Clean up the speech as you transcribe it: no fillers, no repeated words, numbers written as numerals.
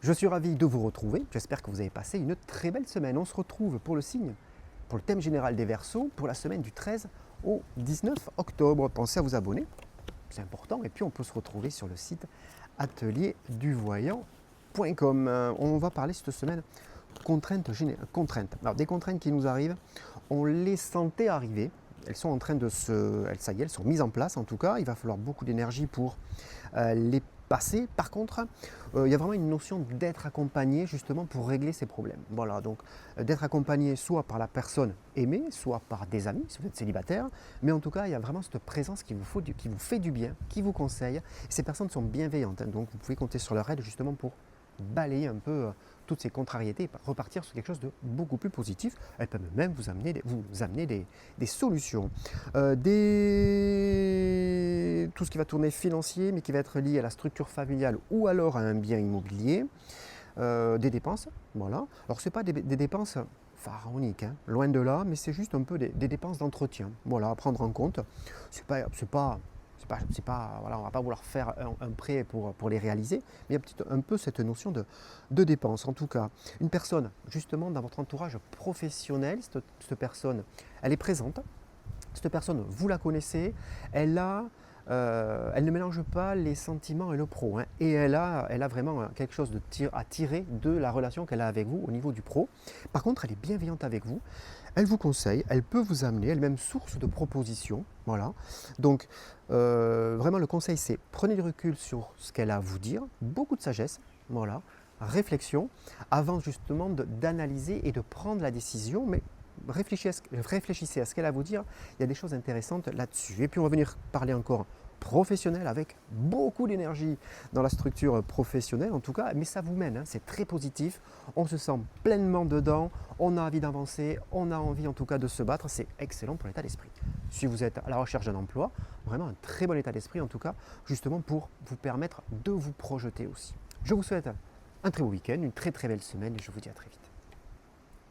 Je suis ravi de vous retrouver. J'espère que vous avez passé une très belle semaine. On se retrouve pour le signe, pour le thème général des Verseaux, pour la semaine du 13 au 19 octobre. Pensez à vous abonner, c'est important. Et puis on peut se retrouver sur le site atelierduvoyant.com. On va parler cette semaine contraintes. Alors des contraintes qui nous arrivent, on les sentait arriver. Elles sont en train de ça y est, elles sont mises en place en tout cas. Il va falloir beaucoup d'énergie pour les passer. Par contre, il y a vraiment une notion d'être accompagné justement pour régler ces problèmes. Voilà, donc d'être accompagné soit par la personne aimée, soit par des amis, si vous êtes célibataire, mais en tout cas, il y a vraiment cette présence qui vous fait du bien, qui vous conseille. Et ces personnes sont bienveillantes, hein, donc vous pouvez compter sur leur aide justement pour balayer un peu toutes ces contrariétés et repartir sur quelque chose de beaucoup plus positif. Elles peuvent même vous amener des solutions. Tout ce qui va tourner financier, mais qui va être lié à la structure familiale ou alors à un bien immobilier. Des dépenses, voilà. Alors ce n'est pas des dépenses pharaoniques, hein, loin de là, mais c'est juste un peu des dépenses d'entretien, voilà, à prendre en compte. Voilà, on ne va pas vouloir faire un prêt pour les réaliser, mais il y a un peu cette notion de dépense. En tout cas, une personne, justement, dans votre entourage professionnel, cette personne, elle est présente. Cette personne, vous la connaissez, elle ne mélange pas les sentiments et le pro, hein, et elle a vraiment quelque chose à tirer de la relation qu'elle a avec vous au niveau du pro. Par contre, elle est bienveillante avec vous, elle vous conseille, elle peut vous amener, elle est même source de propositions. Voilà. Donc, vraiment, le conseil, c'est prenez du recul sur ce qu'elle a à vous dire, beaucoup de sagesse, voilà, réflexion, avant justement d'analyser et de prendre la décision, mais réfléchissez à ce qu'elle a à vous dire, il y a des choses intéressantes là-dessus. Et puis on va venir parler encore professionnel avec beaucoup d'énergie dans la structure professionnelle en tout cas, mais ça vous mène, hein, c'est très positif, on se sent pleinement dedans, on a envie d'avancer, on a envie en tout cas de se battre, c'est excellent pour l'état d'esprit. Si vous êtes à la recherche d'un emploi, vraiment un très bon état d'esprit en tout cas, justement pour vous permettre de vous projeter aussi. Je vous souhaite un très beau week-end, une très très belle semaine et je vous dis à très vite.